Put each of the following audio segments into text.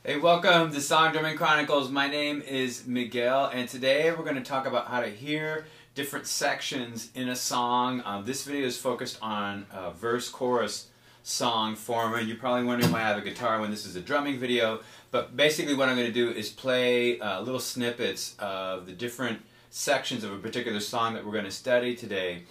Hey, welcome to Song Drumming Chronicles. My name is Miguel, and today we're going to talk about how to hear different sections in a song. This video is focused on verse-chorus song form, and you're probably wondering why I have a guitar when this is a drumming video. But basically what I'm going to do is play little snippets of the different sections of a particular song that we're going to study today.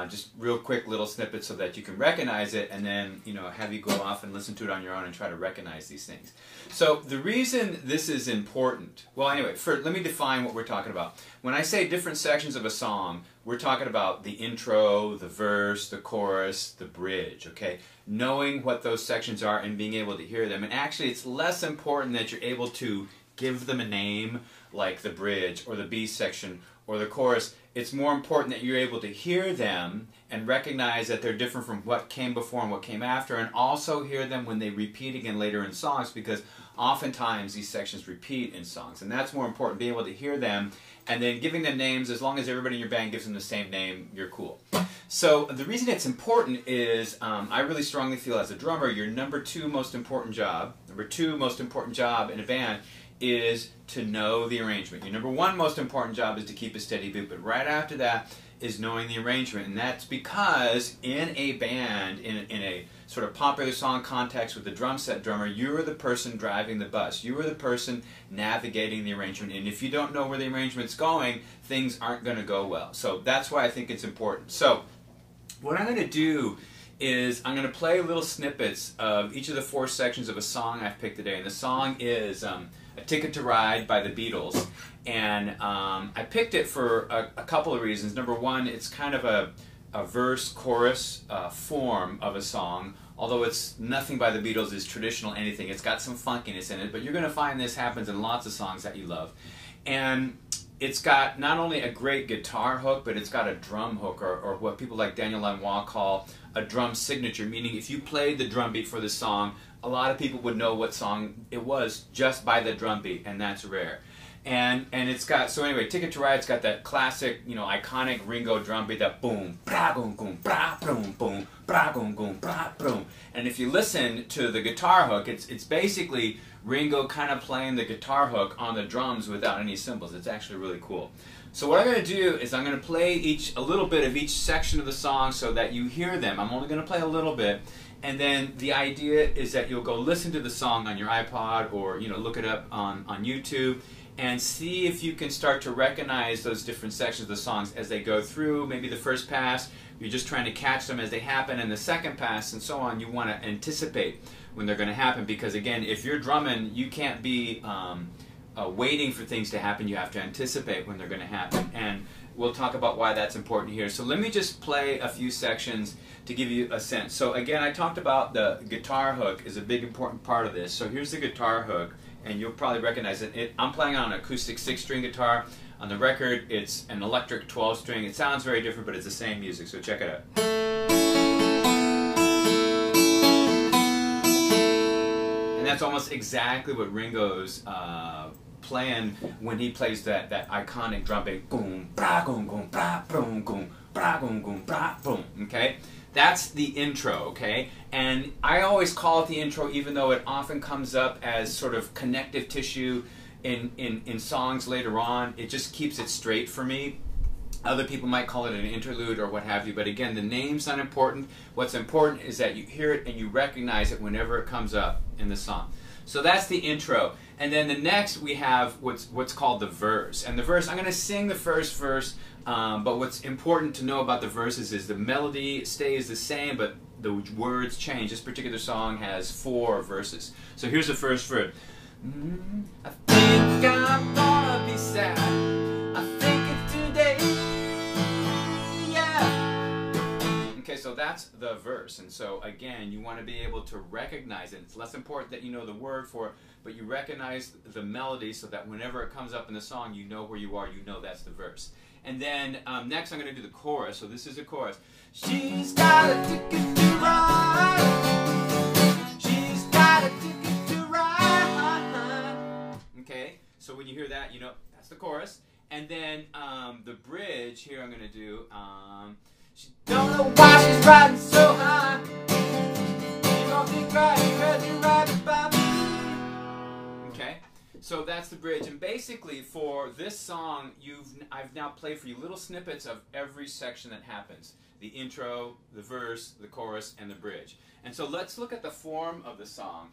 Just real quick little snippets so that you can recognize it, and then have you go off and listen to it on your own and try to recognize these things. So the reason this is important, well anyway, let me define what we're talking about. When I say different sections of a song, we're talking about the intro, the verse, the chorus, the bridge, okay? Knowing what those sections are and being able to hear them. And actually it's less important that you're able to give them a name like the bridge or the B section or the chorus. It's more important that you're able to hear them and recognize that they're different from what came before and what came after, and also hear them when they repeat again later in songs, because oftentimes these sections repeat in songs, and that's more important, being able to hear them and then giving them names. As long as everybody in your band gives them the same name, you're cool. So the reason it's important is I really strongly feel as a drummer, your number two most important job in a band is to know the arrangement. Your number one most important job is to keep a steady beat, but right after that is knowing the arrangement. And that's because in a band, in a sort of popular song context with the drum set drummer, you're the person driving the bus. You are the person navigating the arrangement. And if you don't know where the arrangement's going, things aren't going to go well. So that's why I think it's important. So what I'm going to do is I'm going to play little snippets of each of the four sections of a song I've picked today. And the song is A Ticket to Ride by the Beatles. And I picked it for a couple of reasons. Number one, it's kind of a verse-chorus form of a song. Although it's nothing by the Beatles is traditional anything. It's got some funkiness in it, but you're going to find this happens in lots of songs that you love. And it's got not only a great guitar hook, but it's got a drum hook, or what people like Daniel Lanois call a drum signature, meaning if you played the drum beat for the song, a lot of people would know what song it was just by the drum beat, and that's rare. And it's got, so anyway, Ticket to Ride, it's got that classic, iconic Ringo drum beat, that boom, bra boom boom, bra boom boom, bra boom boom, bra boom. And if you listen to the guitar hook, it's basically Ringo kind of playing the guitar hook on the drums without any cymbals. It's actually really cool. So what I'm going to do is I'm going to play a little bit of each section of the song so that you hear them. I'm only going to play a little bit, and then the idea is that you'll go listen to the song on your iPod, or look it up on YouTube, and see if you can start to recognize those different sections of the songs as they go through. Maybe the first pass, you're just trying to catch them as they happen, and the second pass and so on, you want to anticipate when they're going to happen, because again, if you're drumming, you can't be waiting for things to happen. You have to anticipate when they're going to happen, and we'll talk about why that's important here. So let me just play a few sections to give you a sense. So again, I talked about the guitar hook is a big important part of this. So here's the guitar hook, and you'll probably recognize it. I'm playing on an acoustic 6-string guitar. On the record, it's an electric 12-string. It sounds very different, but it's the same music, so check it out. And that's almost exactly what Ringo's playing when he plays that iconic drum beat. Boom, bra, boom, boom, bra, boom, boom, bra, boom, boom, bra, boom. Okay, that's the intro. Okay, and I always call it the intro, even though it often comes up as sort of connective tissue in songs later on. It just keeps it straight for me. Other people might call it an interlude or what have you, but again, the name's not important. What's important is that you hear it and you recognize it whenever it comes up in the song. So that's the intro. And then the next we have what's called the verse. And the verse, I'm going to sing the first verse, but what's important to know about the verses is the melody stays the same, but the words change. This particular song has 4 verses. So here's the first verse. I think I'm gonna be sad. I think it's today. Okay, so that's the verse, and so again, you want to be able to recognize it. It's less important that you know the word for it, but you recognize the melody so that whenever it comes up in the song, you know where you are, you know that's the verse. And then next I'm going to do the chorus, so this is the chorus. She's got a ticket to ride. She's got a ticket to ride. Okay, so when you hear that, you know that's the chorus. And then the bridge here I'm going to do, she don't know why she's riding so high. She don't think right, cause you're riding by me. So that's the bridge, and basically for this song, I've now played for you little snippets of every section that happens. The intro, the verse, the chorus, and the bridge. And so let's look at the form of the song.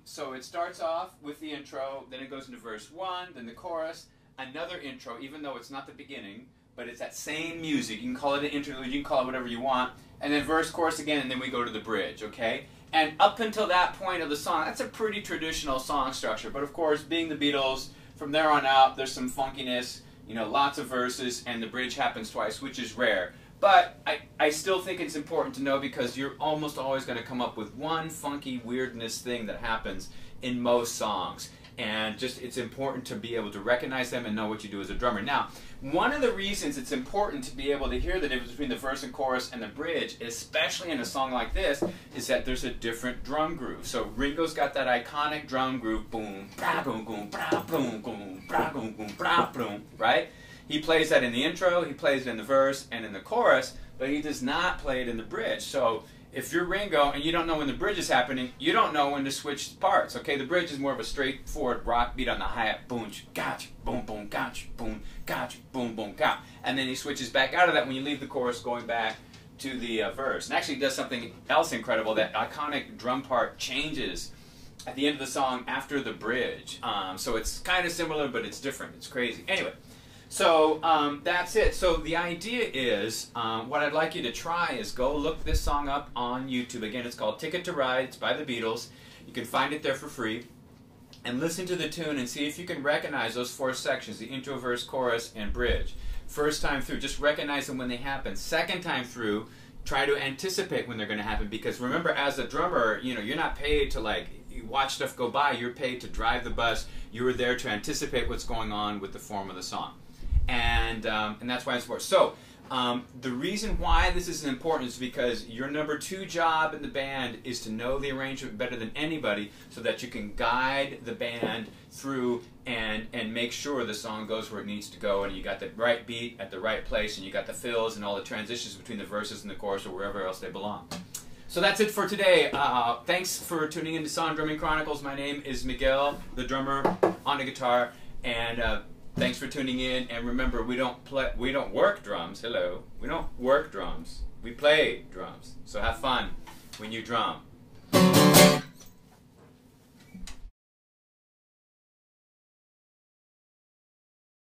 So it starts off with the intro, then it goes into verse 1, then the chorus, another intro, even though it's not the beginning, but it's that same music. You can call it an interlude, you can call it whatever you want, and then verse, chorus again, and then we go to the bridge, okay? And up until that point of the song, that's a pretty traditional song structure. But of course, being the Beatles, from there on out, there's some funkiness, you know, lots of verses, and the bridge happens twice, which is rare. But I still think it's important to know because you're almost always going to come up with one funky weirdness thing that happens in most songs. And just it's important to be able to recognize them and know what you do as a drummer. Now, one of the reasons it's important to be able to hear the difference between the verse and chorus and the bridge, especially in a song like this, is that there's a different drum groove. So Ringo's got that iconic drum groove, boom, bra, boom, boom, bra, boom, boom, bra, boom, boom, bra, boom, right? He plays that in the intro, he plays it in the verse and in the chorus, but he does not play it in the bridge. So if you're Ringo and you don't know when the bridge is happening, you don't know when to switch parts. Okay, the bridge is more of a straightforward rock beat on the hi-hat, boom, gotcha, boom, boom, gotcha, boom, gotcha. And then he switches back out of that when you leave the chorus going back to the verse. And actually he does something else incredible. That iconic drum part changes at the end of the song after the bridge. So it's kind of similar, but it's different. It's crazy. Anyway. So that's it. So the idea is, what I'd like you to try is go look this song up on YouTube. Again, it's called Ticket to Ride. It's by the Beatles. You can find it there for free. And listen to the tune and see if you can recognize those four sections, the intro, verse, chorus, and bridge. First time through, just recognize them when they happen. Second time through, try to anticipate when they're going to happen. Because remember, as a drummer, you know, you're not paid to like watch stuff go by. You're paid to drive the bus. You were there to anticipate what's going on with the form of the song. And that's why it's important. So the reason why this is important is because your number 2 job in the band is to know the arrangement better than anybody so that you can guide the band through and make sure the song goes where it needs to go and you got the right beat at the right place and you got the fills and all the transitions between the verses and the chorus or wherever else they belong. So that's it for today. Thanks for tuning in to Song Drumming Chronicles. My name is Miguel, the drummer on the guitar, and thanks for tuning in, and remember, we don't work drums. Hello, we don't work drums. We play drums. So have fun when you drum.